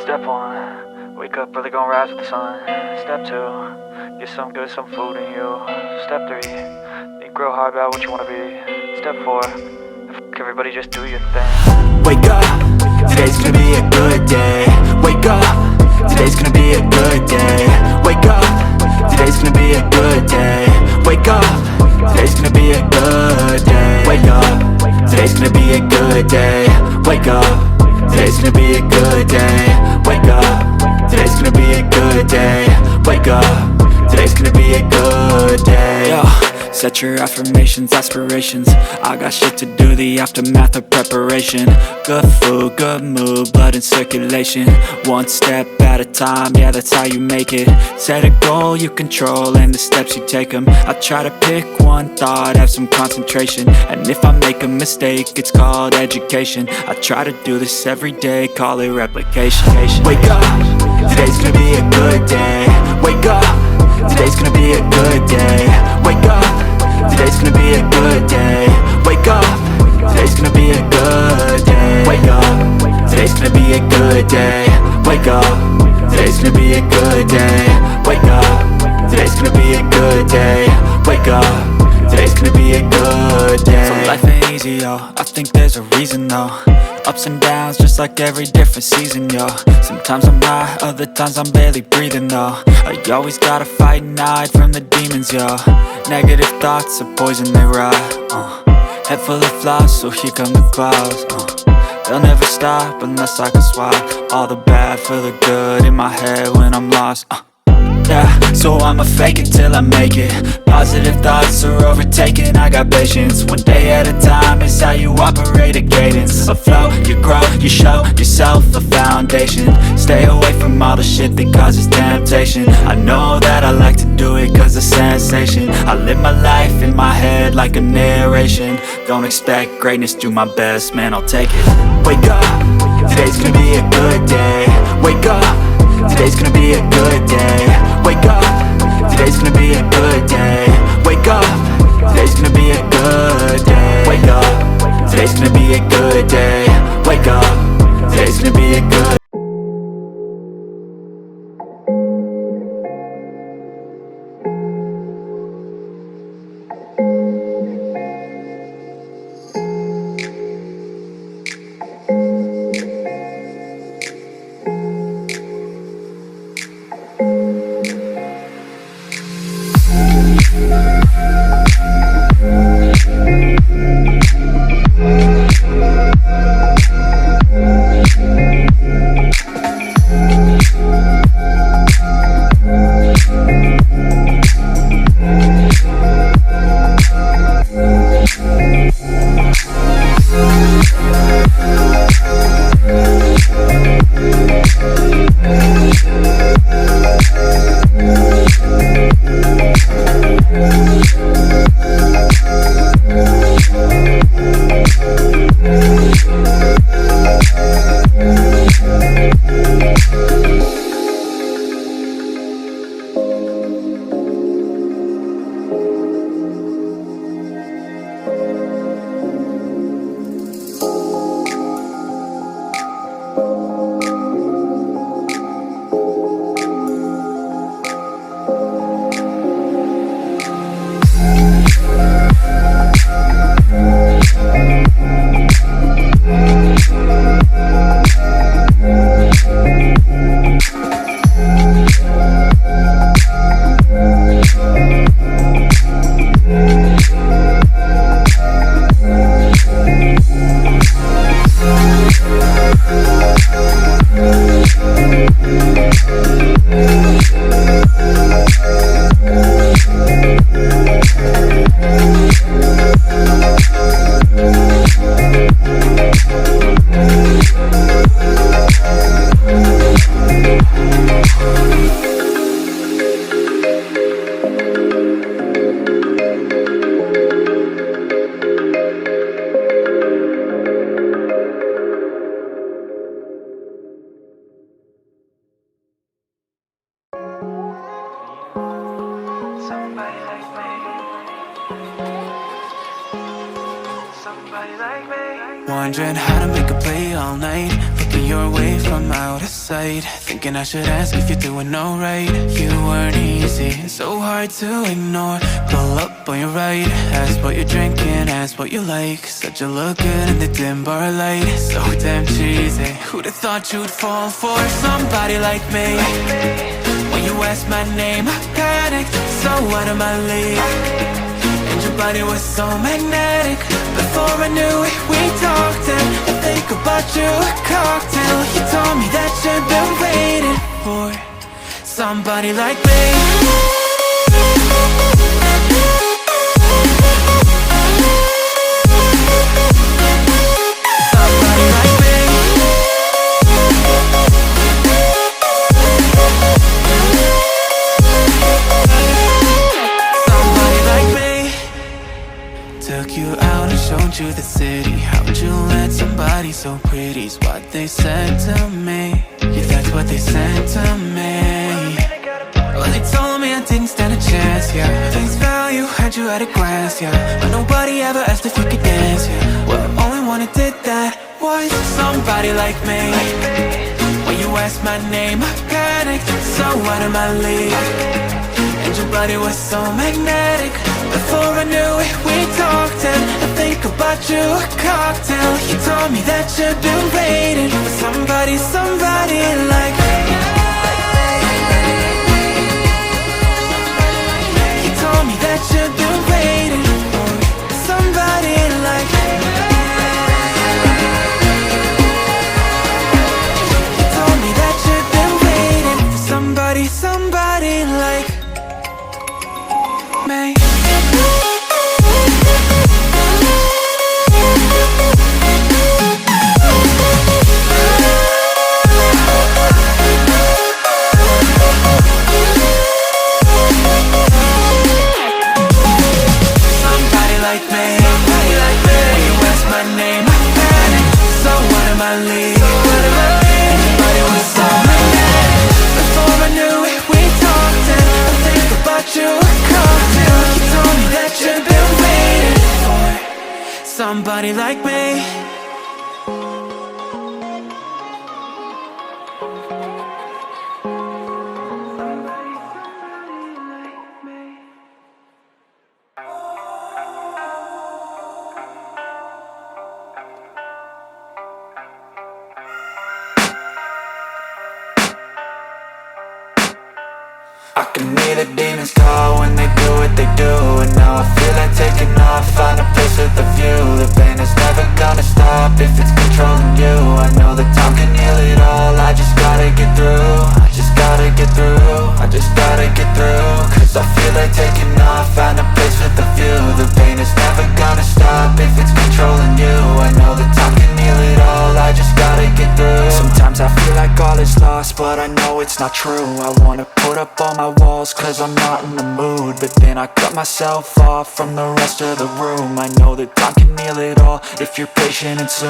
Step 1, wake up early, gon' rise with the sun. Step 2, get some good, some food in you. Step 3, think real hard about what you wanna be. Step 4, fuck everybody, just do your thing. Wake up, today's gonna be a good day. Wake up, today's gonna be a good day. Wake up, today's gonna be a good day. Wake up, today's gonna be a good day. Wake up, today's gonna be a good day. Wake up, today's gonna be a good day. Wake up, today's gonna be a good day. Wake up, today's gonna be a good day. Yo, set your affirmations, aspirations. I got shit to do, the aftermath of preparation. Good food, good mood, blood in circulation. One step at a time, yeah, that's how you make it. Set a goal you control and the steps you take them. I try to pick one thought, have some concentration. And if I make a mistake, it's called education. I try to do this every day, call it replication. Wake up, today's gonna be a good day. Wake up, today's gonna be a good day. Wake up, today's gonna be a good day. Wake up, today's gonna be a good day. Wake up, today's gonna be a good day. Wake up, today's gonna be a good day. Wake up, today's gonna be a good day. Wake up, today's gonna be a good day. So life ain't easy, yo, I think there's a reason though. Ups and downs, just like every different season, yo. Sometimes I'm high, other times I'm barely breathing, though. I always gotta fight and hide from the demons, yo. Negative thoughts are poison, they rot. Head full of flaws, so here come the clouds. They'll never stop unless I can swap all the bad for the good in my head when I'm lost. Yeah, so I'ma fake it till I make it. Positive thoughts are overtaken, I got patience. One day at a time is how you operate a cadence. A flow, you grow, you show yourself a foundation. Stay away from all the shit that causes temptation. I know that I like to do it cause it's sensation. I live my life in my head like a narration. Don't expect greatness, do my best, man, I'll take it. Wake up, today's gonna be a good day. Wake up, today's gonna be a good day. Wake up, today's gonna be a good day. Wake up, today's gonna be a good day. Wake up, today's gonna be a good day. Wake up, today's gonna be a good. Wondering how to make a play all night. Put the your way from out of sight, thinking I should ask if you're doing alright. You weren't easy, so hard to ignore. Pull up on your right, ask what you're drinking, ask what you like. Said you look good in the dim bar light, so damn cheesy. Who'd have thought you'd fall for somebody like me? When you asked my name, I panicked, so out of my league. And your body was so magnetic. Before I knew it, we talked, and I think about you a cocktail. You told me that you've been waiting for somebody like me. Somebody like me. Somebody like me. Took you out and showed you the city. How'd you let somebody so pretty's what they said to me? Yeah, that's what they said to me. Well, they told me I didn't stand a chance, yeah. Face value, had you at a glance, yeah. But nobody ever asked if you could dance, yeah. Well, the only one who did that was somebody like me. When you asked my name, I panicked, so out of my league. And your body was so magnetic. Before I knew it, we talked, and I think about you a cocktail. You told me that you've been waiting for somebody like me. You told me that you've been waiting for somebody like me. You told me that you've been waiting for somebody like me. Somebody like me. I can hear the demons call when they do what they do. And now I feel like taking off, find a place with a view. The pain is never gonna stop if it's controlling you. I know that time can heal it all, I just gotta get through. I just gotta get through, I just gotta get through. Cause I feel like taking off, find a place with a view. The pain is never gonna stop if it's controlling you. I know that time can heal it all, I just gotta get through. Sometimes I feel like all is lost, but I know it's not true. I wanna put up all my walls cause I'm not in the mood, but then I cut myself off from the rest of the room. I know that time can heal it all if you're patient and soon.